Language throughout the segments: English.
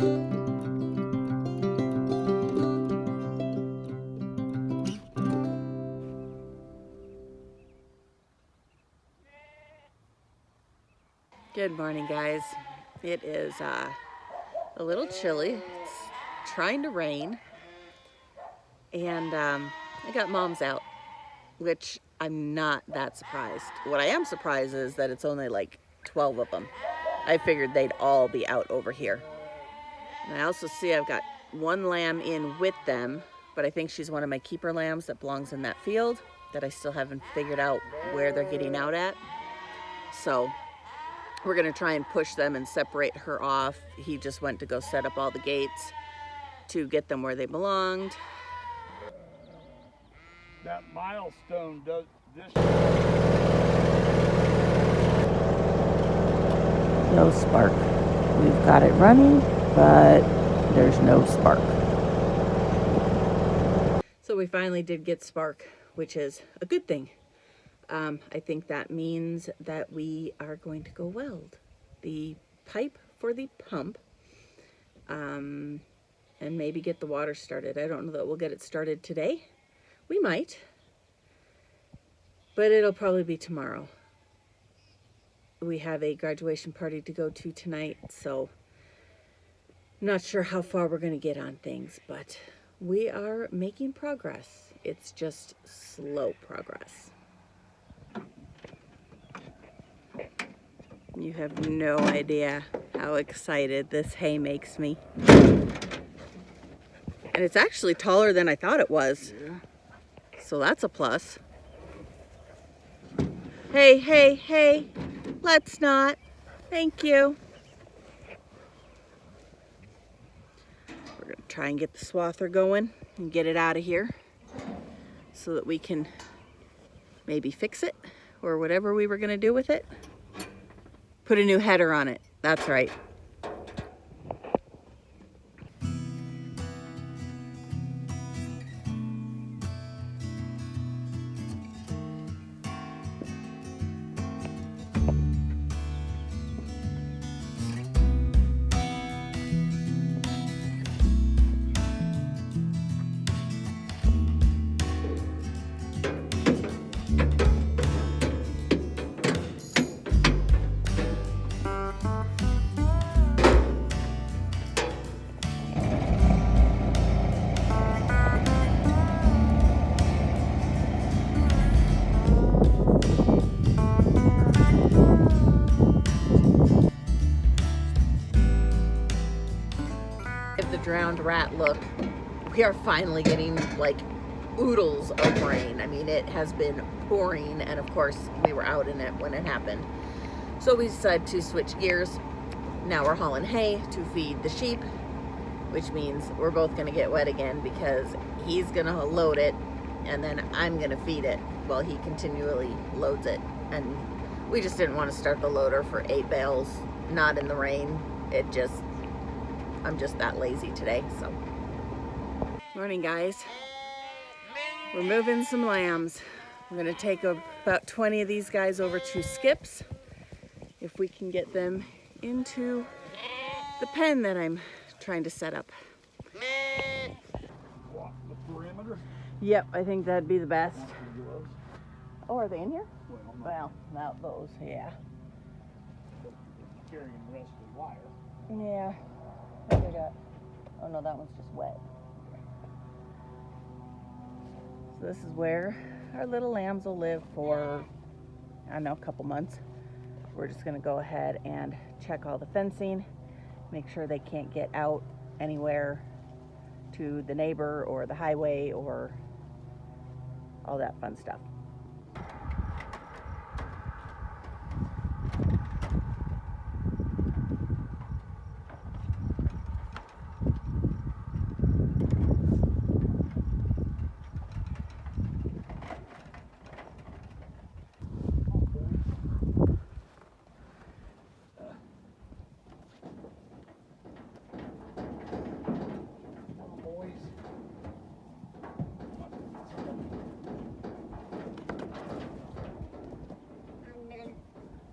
Good morning, guys. It is a little chilly. It's trying to rain, and I got moms out, which I'm not that surprised. What I am surprised is that it's only like 12 of them. I figured they'd all be out over here. And I also see I've got one lamb in with them, but I think she's one of my keeper lambs that belongs in that field that I still haven't figured out where they're getting out at. So we're gonna try and push them and separate her off. He just went to go set up all the gates to get them where they belonged. That milestone does this. No spark. We've got it running, but there's no spark. So we finally did get spark, which is a good thing. I think that means that we are going to go weld the pipe for the pump, and maybe get the water started. I don't know that we'll get it started today. We might, but it'll probably be tomorrow. We have a graduation party to go to tonight, so I'm not sure how far we're going to get on things, but we are making progress. It's just slow progress. You have no idea how excited this hay makes me. And it's actually taller than I thought it was. Yeah. So that's a plus. Hey, hey, hey, let's not. Thank you. We're gonna try and get the swather going and get it out of here so that we can maybe fix it or whatever we were gonna do with it. Put a new header on it, that's right. The drowned rat look. We are finally getting like oodles of rain. I mean, it has been pouring, and of course we were out in it when it happened. So we decided to switch gears. Now we're hauling hay to feed the sheep, which means we're both gonna get wet again because he's gonna load it and then I'm gonna feed it while he continually loads it. And we just didn't want to start the loader for 8 bales, not in the rain. I'm just that lazy today, so. Morning, guys. We're moving some lambs. We're gonna take about 20 of these guys over to Skip's. If we can get them into the pen that I'm trying to set up. Walk the perimeter. Yep, I think that'd be the best. Gloves. Oh, are they in here? Well, Not those, yeah. carrying the rest of the wire. Yeah. What we got? Oh no, that one's just wet. So this is where our little lambs will live for, I don't know, a couple months. We're just gonna go ahead and check all the fencing, make sure they can't get out anywhere to the neighbor or the highway or all that fun stuff.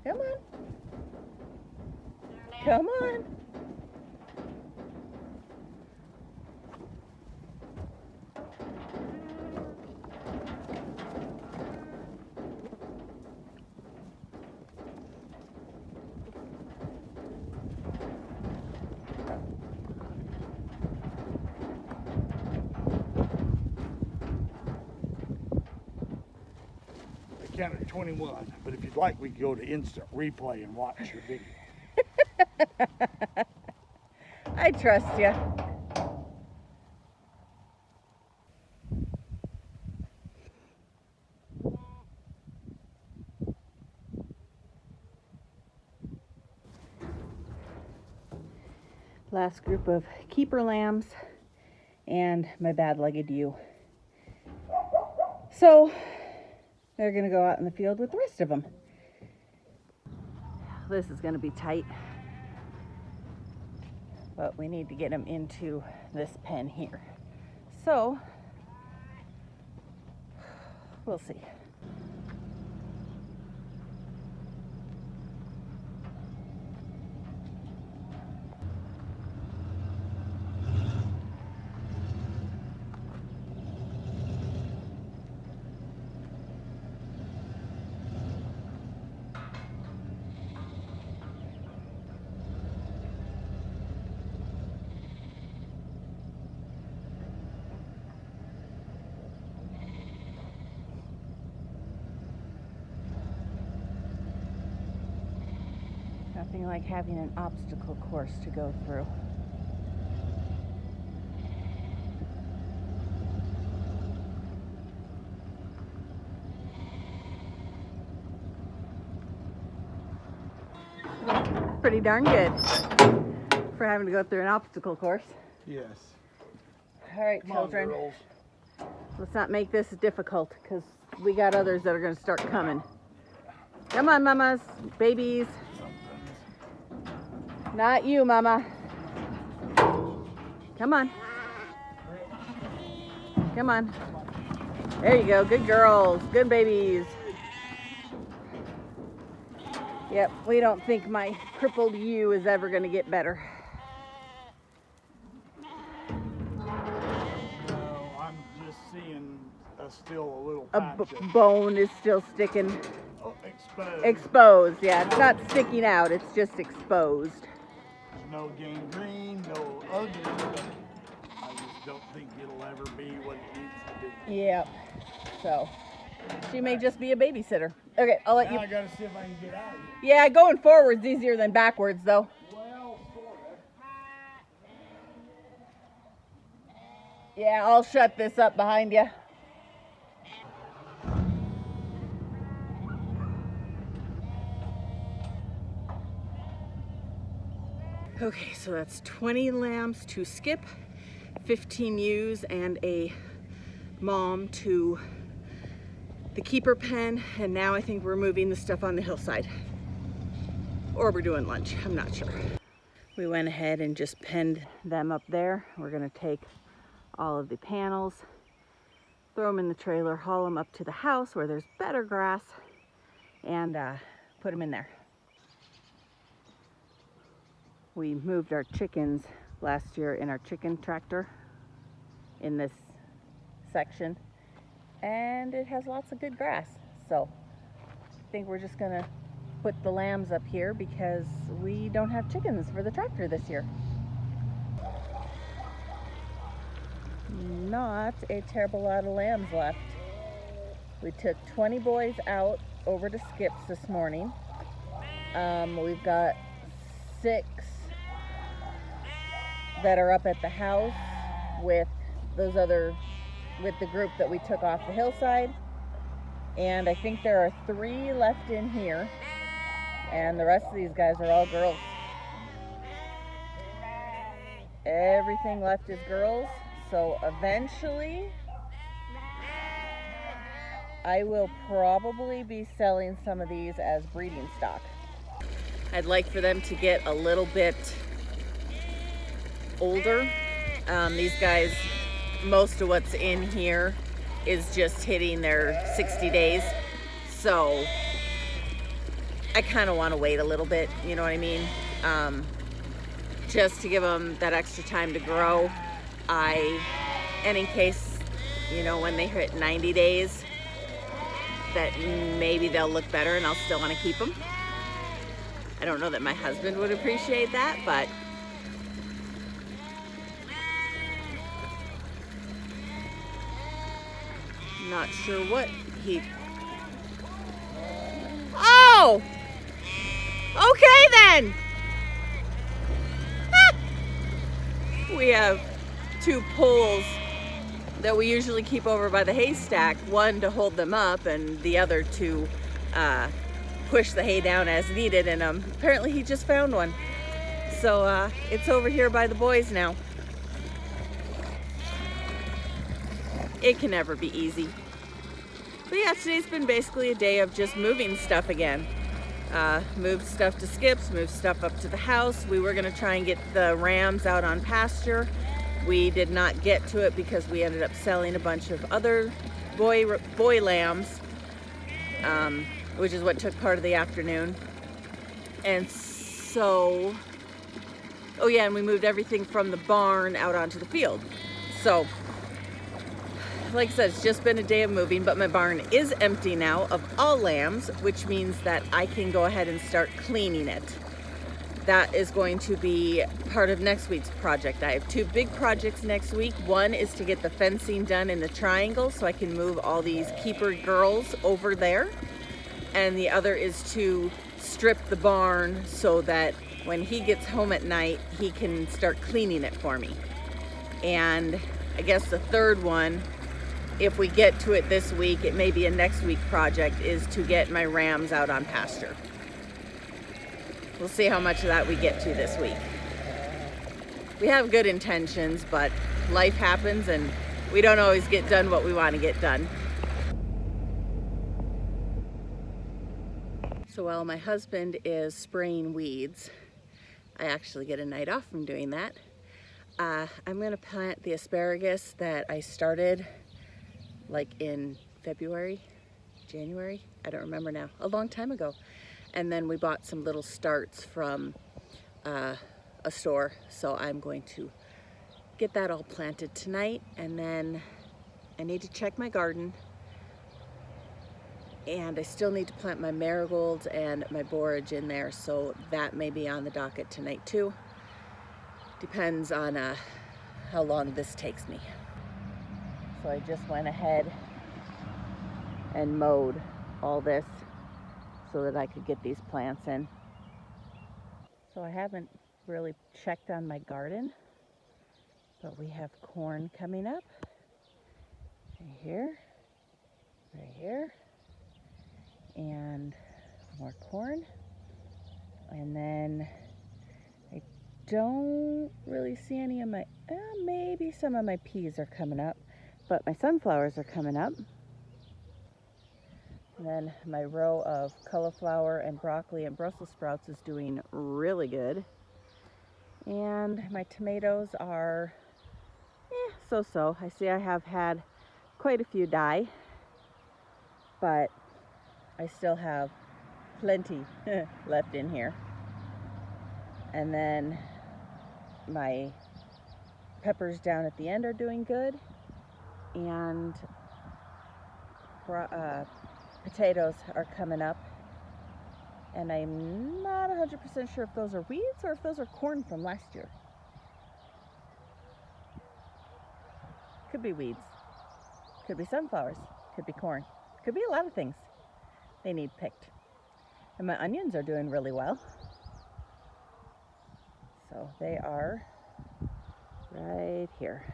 Come on. Come on. count at 21. But if you'd like, we can go to instant replay and watch your video. I trust you. Last group of keeper lambs and my bad-legged ewe. So they're gonna go out in the field with the rest of them. This is gonna be tight, but we need to get them into this pen here. So we'll see. Nothing like having an obstacle course to go through. Pretty darn good for having to go through an obstacle course. Yes. All right, Come on, children. girls. Let's not make this difficult because we got others that are going to start coming. Come on, mamas, babies. Not you, mama. Come on. Come on. There you go. Good girls. Good babies. Yep, we don't think my crippled ewe is ever going to get better. No, I'm just seeing still a little A patch of bone is still sticking. exposed. Exposed, yeah. It's not sticking out. It's just exposed. There's no gangrene, no ugly, but I just don't think it'll ever be what it needs to be. Yep. So, she may just be a babysitter. Okay, I'll let Now you. I gotta see if I can get out of here. Yeah, going forward's easier than backwards, though. Well, sort of. Yeah, I'll shut this up behind you. Okay, so that's 20 lambs to skip, 15 ewes, and a mom to the keeper pen, and now I think we're moving the stuff on the hillside. Or we're doing lunch, I'm not sure. We went ahead and just penned them up there. We're gonna take all of the panels, throw them in the trailer, haul them up to the house where there's better grass, and put them in there. We moved our chickens last year in our chicken tractor in this section, and it has lots of good grass. So I think we're just gonna put the lambs up here because we don't have chickens for the tractor this year. Not a terrible lot of lambs left. We took 20 boys out over to Skips this morning. We've got 6 that are up at the house with with the group that we took off the hillside, and I think there are 3 left in here, and the rest of these guys are all girls. Everything left is girls, so eventually I will probably be selling some of these as breeding stock. I'd like for them to get a little bit older. These guys, most of what's in here is just hitting their 60 days. So I kind of want to wait a little bit, you know what I mean? Just to give them that extra time to grow. And in case, you know, when they hit 90 days, that maybe they'll look better and I'll still want to keep them. I don't know that my husband would appreciate that, but not sure what he Oh! Okay then! We have 2 poles that we usually keep over by the haystack, one to hold them up and the other to push the hay down as needed, and apparently he just found one. So it's over here by the boys now. It can never be easy. But yeah, today's been basically a day of just moving stuff again. Moved stuff to Skip's, moved stuff up to the house. We were gonna try and get the rams out on pasture. We did not get to it because we ended up selling a bunch of other boy lambs, which is what took part of the afternoon. And so, oh yeah, and we moved everything from the barn out onto the field. So, like I said, it's just been a day of moving, but my barn is empty now of all lambs, which means that I can go ahead and start cleaning it. That is going to be part of next week's project. I have 2 big projects next week. One is to get the fencing done in the triangle so I can move all these keeper girls over there. And the other is to strip the barn so that when he gets home at night, he can start cleaning it for me. And I guess the third one, if we get to it this week, it may be a next week project, is to get my rams out on pasture. We'll see how much of that we get to this week. We have good intentions, but life happens and we don't always get done what we want to get done. So while my husband is spraying weeds, I actually get a night off from doing that. I'm gonna plant the asparagus that I started like in February, January, I don't remember now, a long time ago. And then we bought some little starts from a store. So I'm going to get that all planted tonight, and then I need to check my garden. And I still need to plant my marigolds and my borage in there, so that may be on the docket tonight too. Depends on how long this takes me. So I just went ahead and mowed all this so that I could get these plants in. So I haven't really checked on my garden, but we have corn coming up right here, and more corn. And then I don't really see any of my, maybe some of my peas are coming up, but my sunflowers are coming up. And then my row of cauliflower and broccoli and Brussels sprouts is doing really good. And my tomatoes are so-so. I see I have had quite a few die, but I still have plenty left in here. And then my peppers down at the end are doing good. And potatoes are coming up, and I'm not 100% sure if those are weeds or if those are corn from last year. Could be weeds, could be sunflowers, could be corn, could be a lot of things. They need picked. And my onions are doing really well. So they are right here.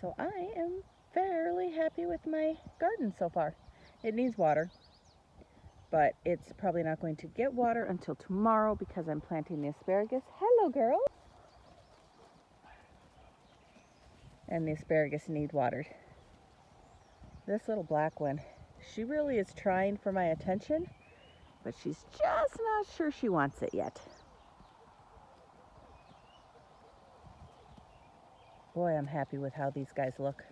So I am fairly happy with my garden so far. It needs water, but it's probably not going to get water until tomorrow because I'm planting the asparagus. Hello, girl. And the asparagus need watered. This little black one, she really is trying for my attention, but she's just not sure she wants it yet. Boy, I'm happy with how these guys look.